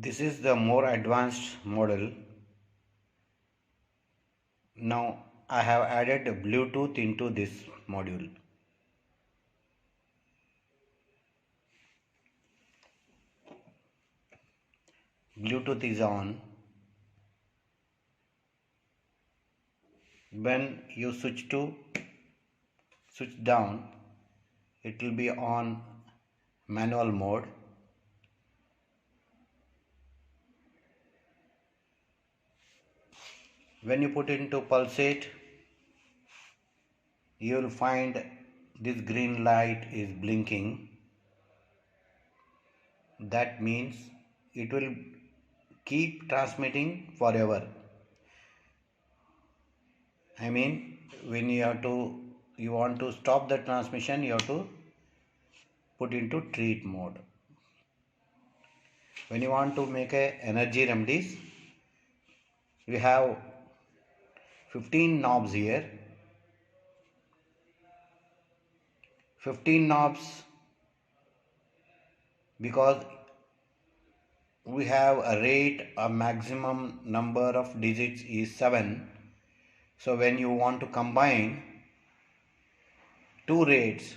This is the more advanced model. Now I have added Bluetooth into this module. Bluetooth is on. When you switch down, it will be on manual mode. When you put into pulsate, you will find this green light is blinking. That means it will keep transmitting forever. I mean, when you want to stop the transmission, you have to put into treat mode. When you want to make a energy remedies, we have 15 knobs here. 15 knobs because we have a rate, a maximum number of digits is 7. So when you want to combine two rates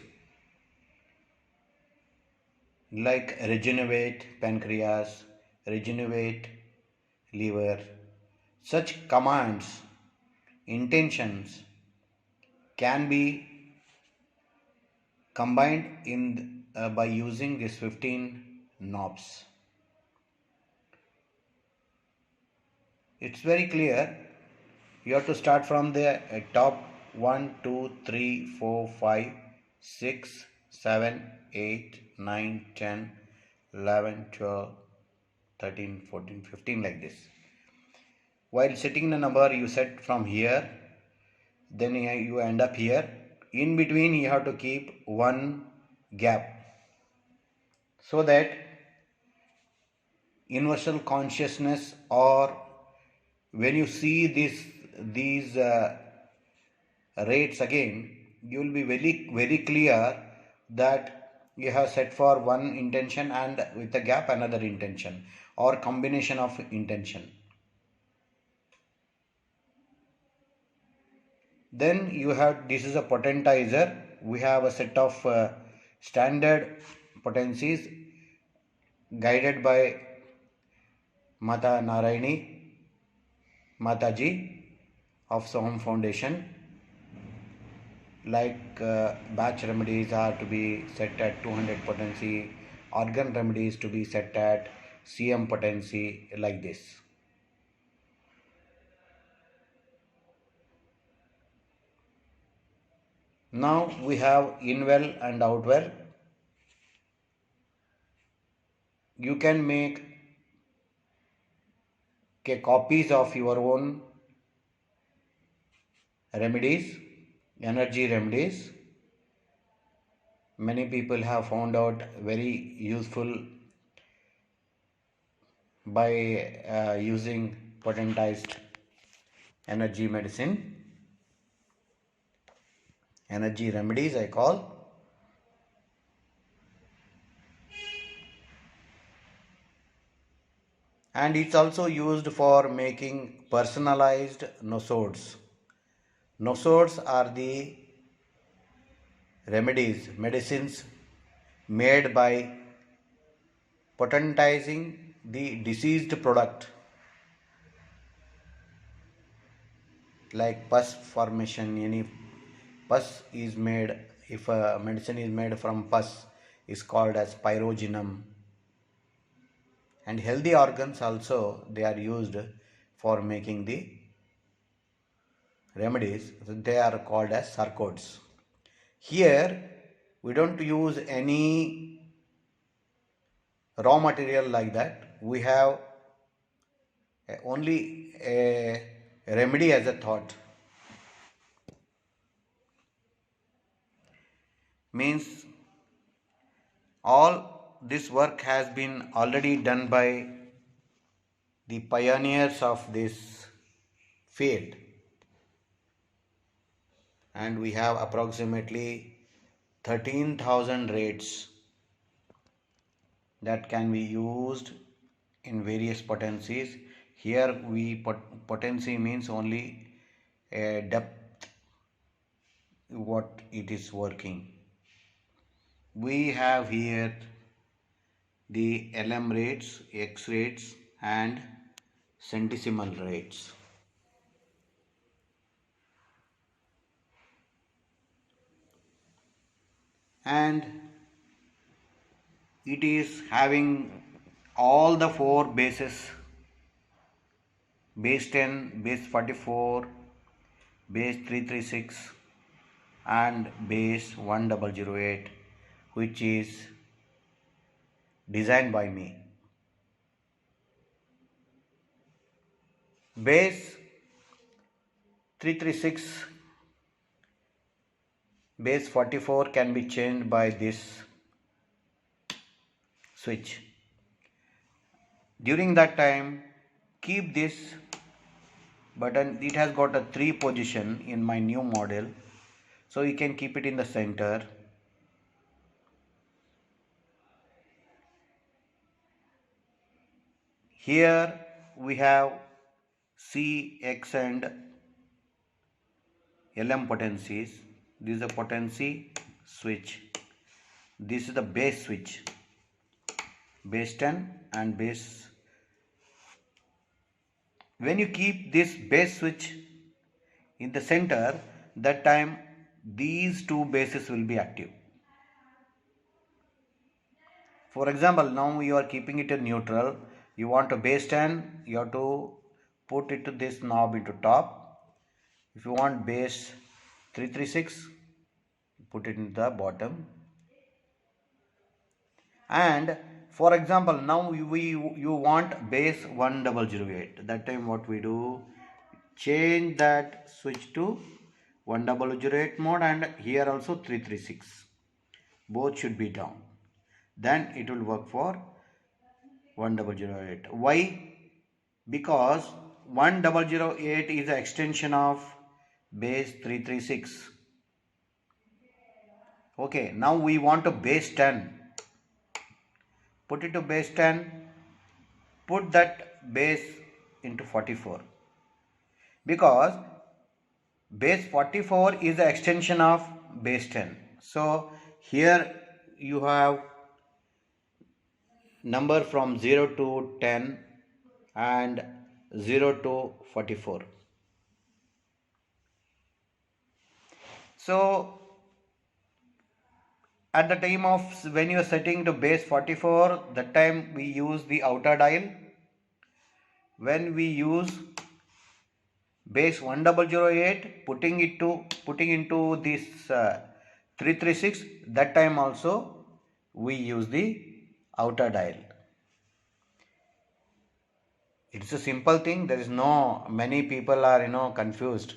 like regenerate pancreas, regenerate liver, such commands, intentions can be combined by using these 15 knobs. It's very clear. You have to start from the top 1, 2, 3, 4, 5, 6, 7, 8, 9, 10, 11, 12, 13, 14, 15 like this. While setting the number, you set from here, then you end up here. In between, you have to keep one gap so that universal consciousness, or when you see these rates again, you will be very clear that you have set for one intention and with a gap another intention or combination of intention. Then you have, this is a potentizer. We have a set of standard potencies guided by Mata Narayani Mataji of Soham Foundation. Like batch remedies are to be set at 200 potency, organ remedies to be set at CM potency, like this. Now we have in-well and out-well. You can make copies of your own remedies, energy remedies. Many people have found out very useful by using potentized energy medicine, energy remedies I call. And it's also used for making personalized nosodes. Nosodes are the remedies, medicines made by potentizing the diseased product, like pus formation. Any pus is made, if a medicine is made from pus, is called as pyrogenum. And healthy organs also, they are used for making the remedies. They are called as sarcodes. Here we don't use any raw material like that. We have only a remedy as a thought. Means all this work has been already done by the pioneers of this field, and we have approximately 13,000 rates that can be used in various potencies. Here potency means only a depth what it is working. We have here the LM rates, X rates and centesimal rates. And it is having all the four bases: base 10, base 44, base 336 and base 1008, which is designed by me. Base 336, base 44 can be changed by this switch. During that time, keep this button. It has got a 3 position in my new model, so you can keep it in the center. Here we have C, X and LM potencies. This is a potency switch. This is the base switch, base 10 and base. When you keep this base switch in the center, that time these two bases will be active. For example, now you are keeping it in neutral. You want to base 10, you have to put it to this knob into top. If you want base 336, put it in the bottom. And for example, now you want base 1008. That time what we do, change that switch to 1008 mode, and here also 336. Both should be down. Then it will work for 1008. Why? Because 1008 is an extension of base 336. Okay, now we want to base 10. Put it to base 10. Put that base into 44. Because base 44 is the extension of base 10. So here you have number from 0 to 10 and 0 to 44. So at the time of when you are setting to base 44, that time we use the outer dial. When we use base 1008, putting into this 336, that time also we use the outer dial. It's a simple thing. There is no, many people are confused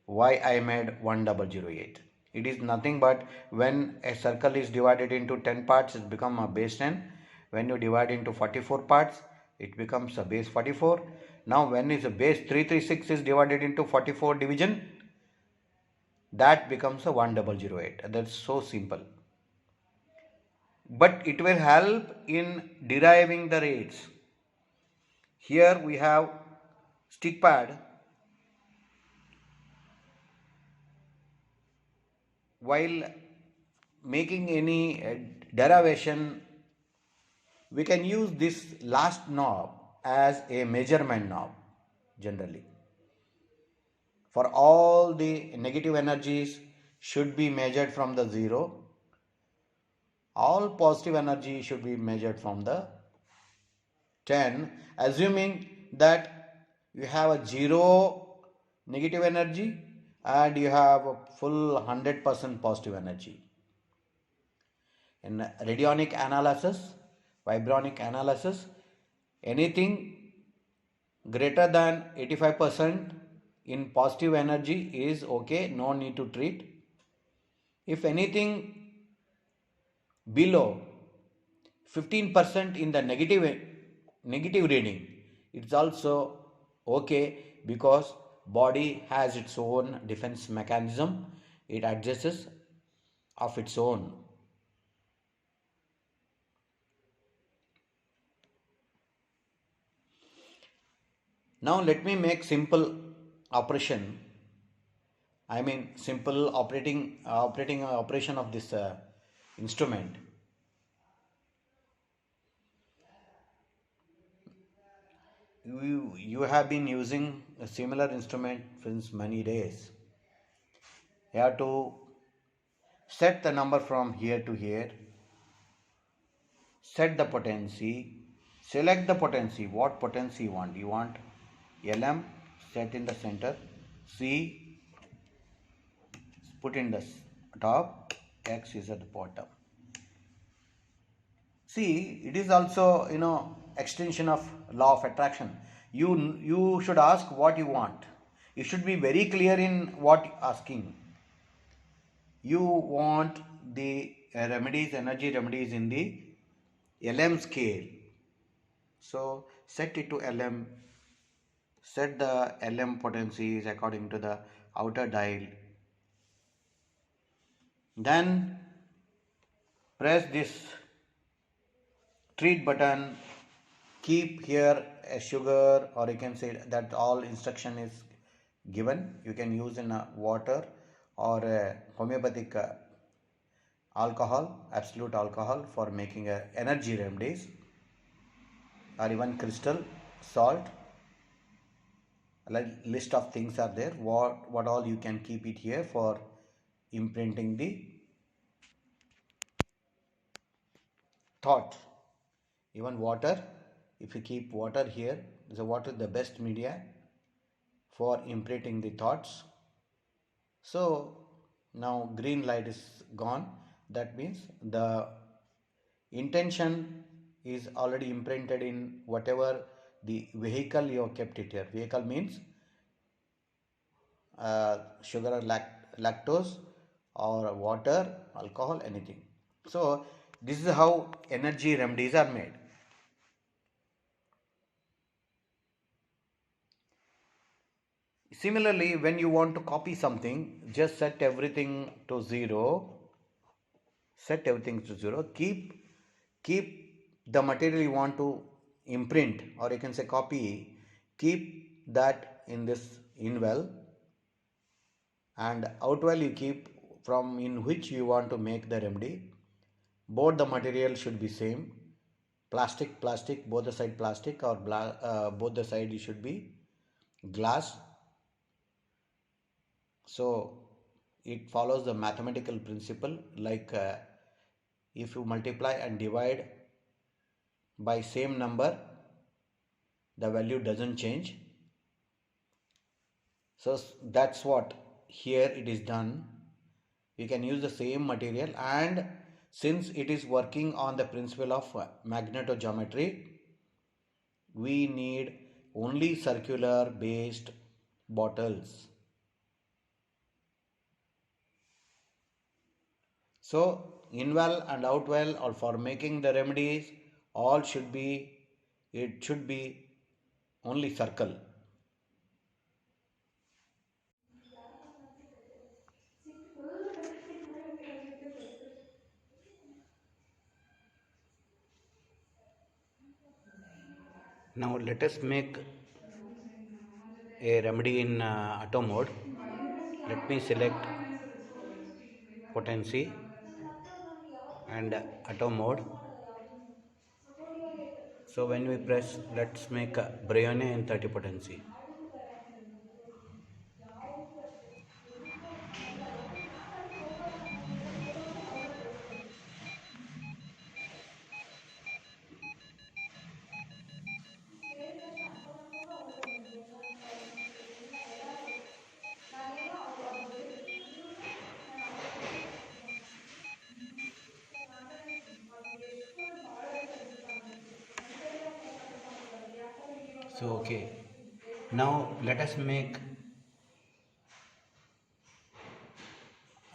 why I made 1008. It is nothing but when a circle is divided into 10 parts, it becomes a base 10. When you divide into 44 parts, it becomes a base 44. Now when is a base 336 is divided into 44 division, that becomes a 1008. That's so simple. But it will help in deriving the rates. Here we have stick pad. While making any derivation, we can use this last knob as a measurement knob generally. For all the negative energies should be measured from the 0. All positive energy should be measured from the 10, assuming that you have a 0 negative energy and you have a full 100% positive energy. In radionic analysis, vibronic analysis, anything greater than 85% in positive energy is okay, no need to treat. If anything below 15% in the negative reading, it's also okay, because body has its own defense mechanism. It adjusts of its own. Now let me make simple operation. I mean simple operating operation of this instrument. You have been using a similar instrument since many days. You have to set the number from here to here, set the potency, select the potency, what potency you want LM set in the center, C put in the top, X is at the bottom. See, it is also extension of law of attraction. You should ask what you want. You should be very clear in what asking. You want the remedies, energy remedies in the LM scale. So set it to LM. Set the LM potencies according to the outer dial. Then press this treat button. Keep here a sugar, or you can say that all instruction is given. You can use in a water or a homeopathic alcohol, absolute alcohol for making a energy remedies, or even crystal salt. Like list of things are there. What all you can keep it here for imprinting the thought. Even water, if you keep water here, the water is the best media for imprinting the thoughts. So now green light is gone. That means the intention is already imprinted in whatever the vehicle you have kept it here. Vehicle means sugar or lactose or water, alcohol, anything. So this is how energy remedies are made. Similarly, when you want to copy something, just set everything to zero. Set everything to zero. Keep the material you want to imprint, or you can say copy. Keep that in this inwell, and outwell you keep from in which you want to make the remedy. Both the material should be same. Plastic, both the side plastic, or both the side should be glass. So it follows the mathematical principle, like if you multiply and divide by same number, the value doesn't change. So that's what here it is done. We can use the same material, and since it is working on the principle of magnetogeometry, we need only circular based bottles. So inwell and outwell, or for making the remedies, all should be, it should be only circle. Now let us make a remedy in auto mode. Let me select potency and auto mode. So when we press, let's make a Brione in 30 potency. So okay, now let us make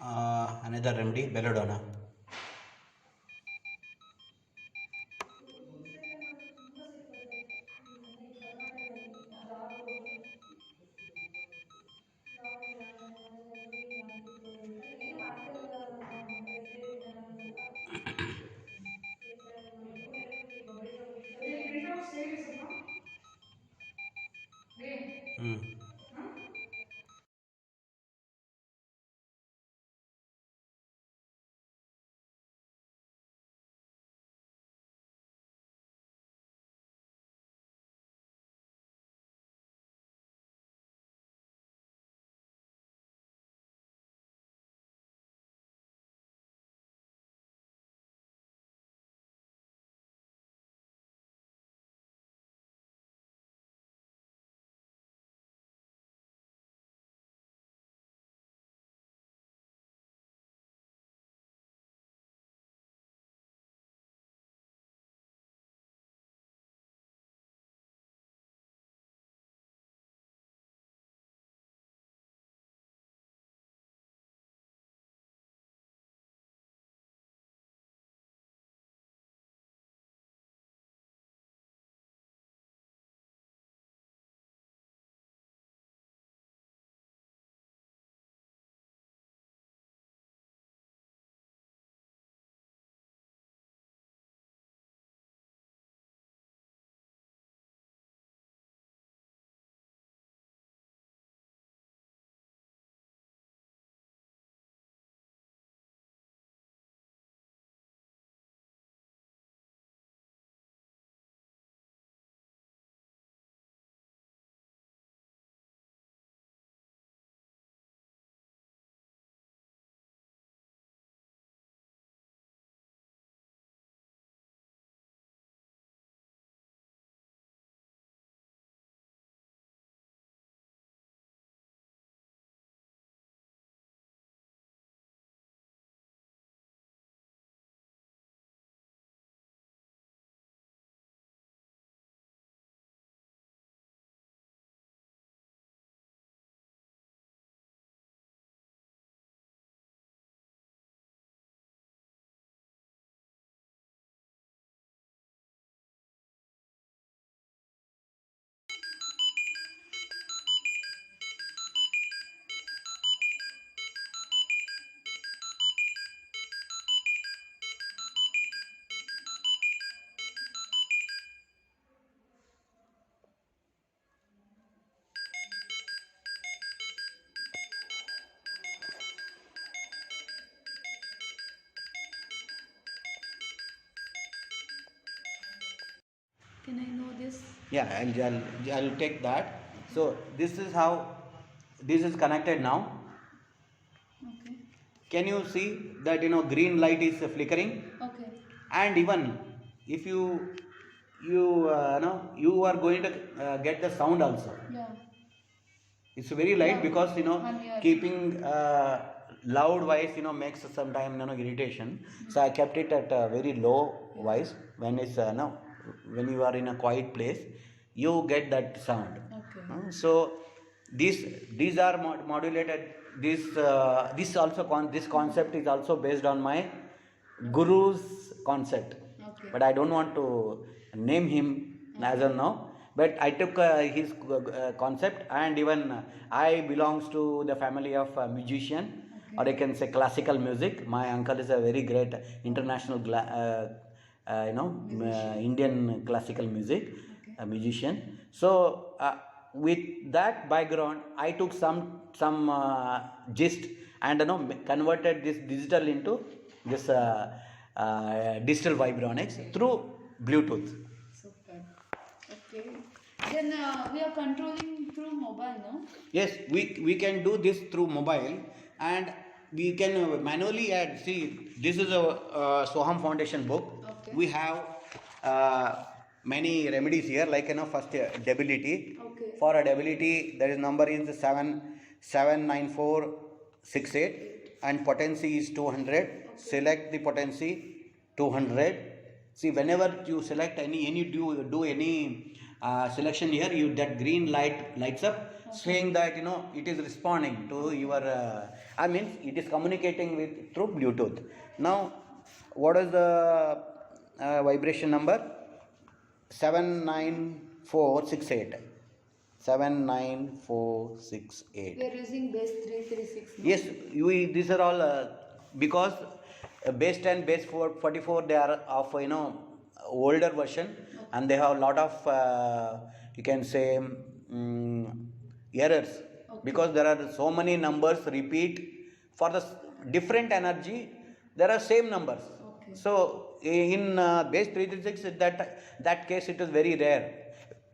another remedy, belladonna. Yeah, I'll take that. So this is how this is connected now. Okay. Can you see that green light is flickering? Okay. And even if you are going to get the sound also. Yeah. It's very light Yeah. because I'm here. keeping loud voice makes sometime irritation. So I kept it at a very low voice. When it's no, when you are in a quiet place, you get that sound. Okay. So these are modulated. This concept is also based on my guru's concept. Okay. But I don't want to name him as of now. But I took his concept, and even I belongs to the family of musician, or I can say classical music. My uncle is a very great international Indian classical music musician. So with that background, I took some gist, and converted this digital into this digital vibronics through Bluetooth. Super. Okay. Then we are controlling through mobile, no? Yes, we can do this through mobile, and we can manually add. See, this is a Soham Foundation book. Okay. We have many remedies here, like first debility. Okay. For a debility, there is number is 79468, and potency is 200. Okay. Select the potency 200. See, whenever you select any do any selection here, you that green light lights up, saying that it is responding to your I mean it is communicating with through Bluetooth. Now what is the vibration number? 79468. 79468. We are using base 336. No? Yes, these are all because base 10, base 44, they are of older version, and they have a lot of you can say errors, because there are so many numbers repeat for the different energy. There are same numbers. Okay. So in base 336, that case it is very rare.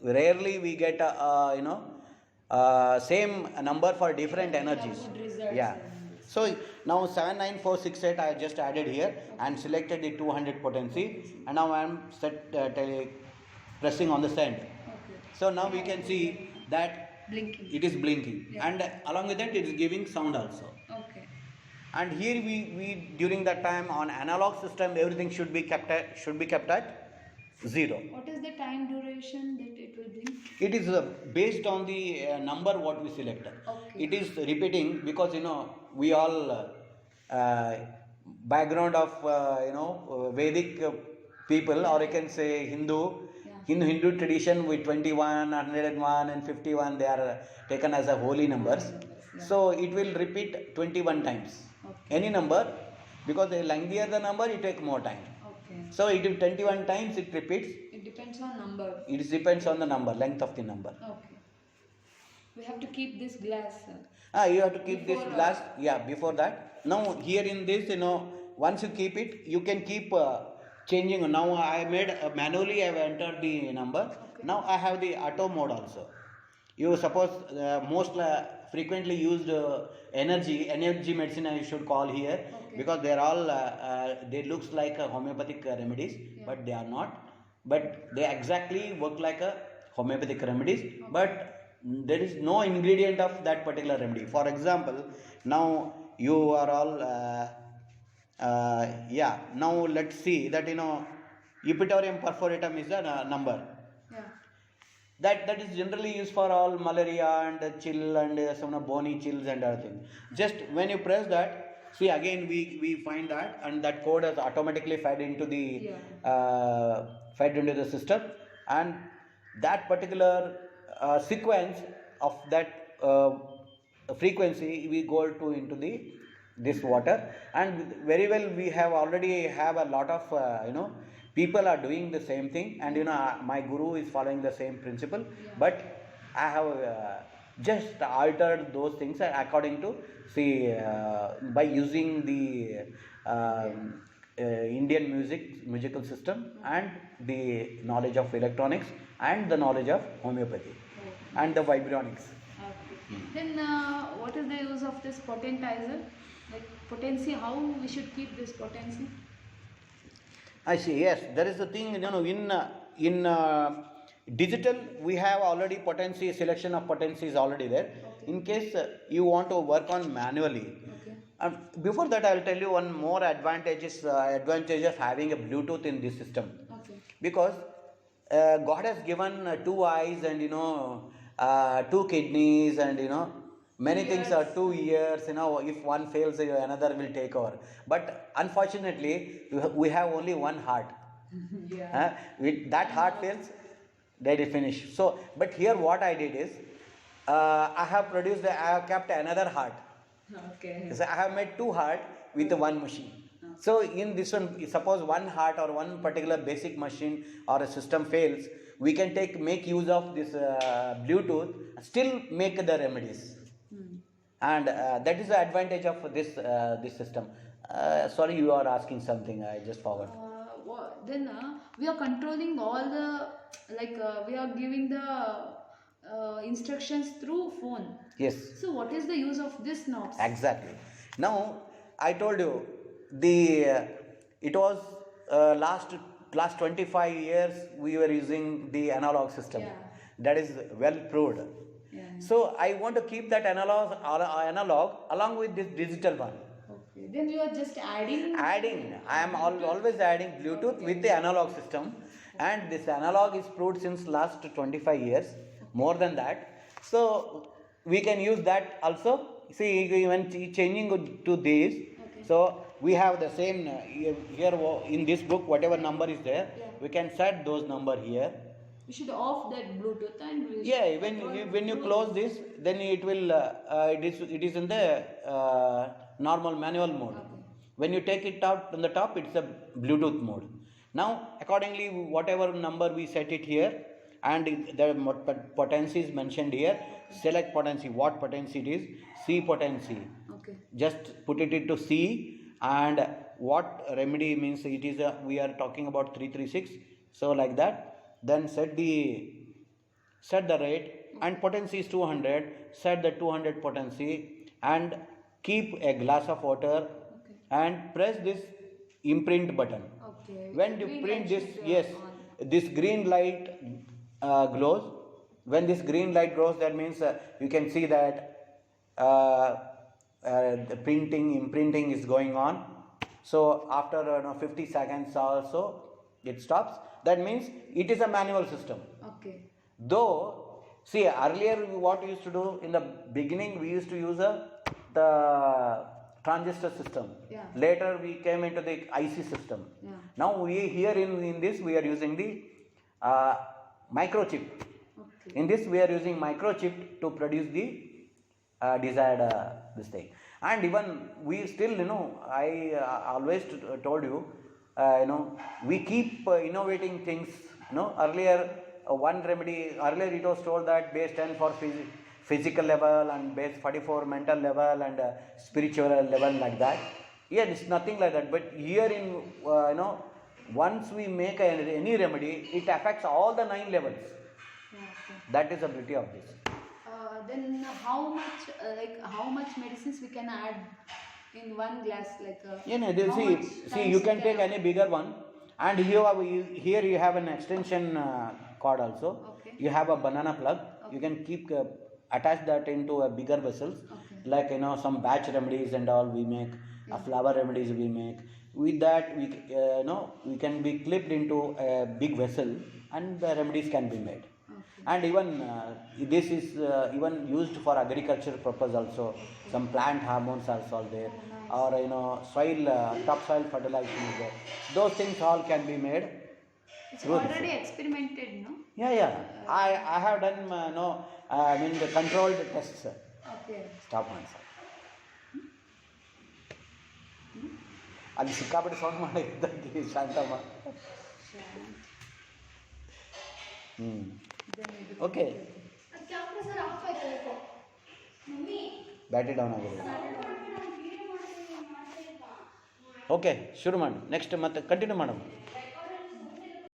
Rarely we get same number for different energies. Good results. Yeah. So now 79468 I just added here and selected the 200 potency, and now I am pressing on the send. Okay. So now we can see that Blinking. it is blinking, Yeah. and along with that it is giving sound also. Okay. And here we during that time on analog system, everything should be kept at 0. What is the time duration that it will blink? It is based on the number what we selected. Okay. It is repeating because we all background of Vedic people, or I can say Hindu. Yeah. In Hindu tradition, with 21, 101 and 51, they are taken as a holy numbers. Yeah. So it will repeat 21 times. Okay. Any number, because the lengthier the number, it take more time. Okay. So it will 21 times it repeats. It depends on number. It depends on the number, length of the number. Okay. We have to keep this glass. You have to keep Before, this glass. Yeah, before that. Now here in this, once you keep it, you can keep changing. Now I made manually. I have entered the number. Okay. Now I have the auto mode also. You suppose most frequently used energy medicine I should call here, Okay. because they are all they looks like homeopathic remedies, Yeah. but they are not. But they exactly work like a homeopathic remedies, Okay. but there is no ingredient of that particular remedy. For example, now you are all now let's see that Epitorium perforatum is a number Yeah. that is generally used for all malaria and chill and some bony chills and other thing. Just when you press that, see again we find that, and that code is automatically fed into the system, and that particular sequence of that frequency we go to into this water. And very well we have already have a lot of people are doing the same thing, and my guru is following the same principle. Yeah. But I have just altered those things according to by using the Indian musical system, and the knowledge of electronics, and the knowledge of homeopathy, and the vibronics. Okay. Then what is the use of this potentizer? Like potency, how we should keep this potency? I see. Yes, there is a thing. In digital, we have already potency selection of potency is already there. Okay. In case you want to work on manually, Okay. before that, I will tell you one more advantage of having a Bluetooth in this system, Okay. because God has given two eyes, and two kidneys, and many things are 2 years. If one fails, another will take over. But unfortunately, we have only one heart. Yeah. With that heart fails, they will finish. So, but here what I did is, I have kept another heart. Okay. So I have made two heart with one machine. So in this one, suppose one heart or one particular basic machine or a system fails, we can make use of this Bluetooth, still make the remedies, and that is the advantage of this system. Sorry, you are asking something. I just forgot. Then we are controlling all the we are giving the instructions through phone. Yes. So what is the use of this knobs? Exactly. Now I told you it was last 25 years we were using the analog system. Yeah. That is well proved. Yeah. So I want to keep that analog along with this digital one. Okay. Then you are just adding. I am always adding Bluetooth with the analog system, and this analog is proved since last 25 years, more than that. So we can use that also. See, even changing to this. Okay. So we have the same here in this book, whatever number is there, Yeah. we can set those number here. We should off that Bluetooth and we Yeah, should when you close this, then it will it is in the normal manual mode. Okay. When you take it out on the top, it's a Bluetooth mode. Now, accordingly, whatever number we set it here, and the potency is mentioned here. Select potency, what potency it is, C potency. Okay. Just put it into C, and what remedy means it is we are talking about 336. So like that. Then set the rate, and potency is 200. Set the 200 potency, and keep a glass of water, Okay. and press this imprint button. Okay. When you Green print light this, should, yes, on. this green light glows. When this green light glows, that means you can see that the imprinting is going on. So after 50 seconds also, it stops. That means it is a manual system. Okay. Though, see, earlier what we used to do in the beginning, we used to use the transistor system. Yeah. Later we came into the IC system. Yeah. Now here in this we are using the microchip. Okay. In this we are using microchip to produce the desired this thing. And even we still, I always told you, we keep innovating things. Earlier earlier it was told that base 10 for physical level, and base 44 mental level, and spiritual level, like that. Yeah, it's nothing like that. But here in once we make any remedy, it affects all the 9 levels. Yeah, okay. That is the beauty of this. Then how much medicines we can add in one glass, You can take any bigger one, and here you have an extension cord also. Okay. You have a banana plug. Okay. You can keep attach that into a bigger vessels, Okay. like some batch remedies and all we make, flower remedies we make. With that we can be clipped into a big vessel, and the remedies can be made. Okay. And even this is even used for agriculture purpose also. Some plant hormones also there, or soil topsoil fertilization is there. Those things all can be made. It's through this. already experimented, no? Yeah. I have done the controlled tests. Okay. Stop one sir. ಅದು ಸಿಕ್ಕಾಪಟ್ಟೆ sound ಮಾಡಿದ್ದಕ್ಕೆ Shanthamma. Okay, battery down ಆಗಿದೆ. Okay ಶುರು ಮಾಡು next ಮತ್ತೆ continue ಮಾಡು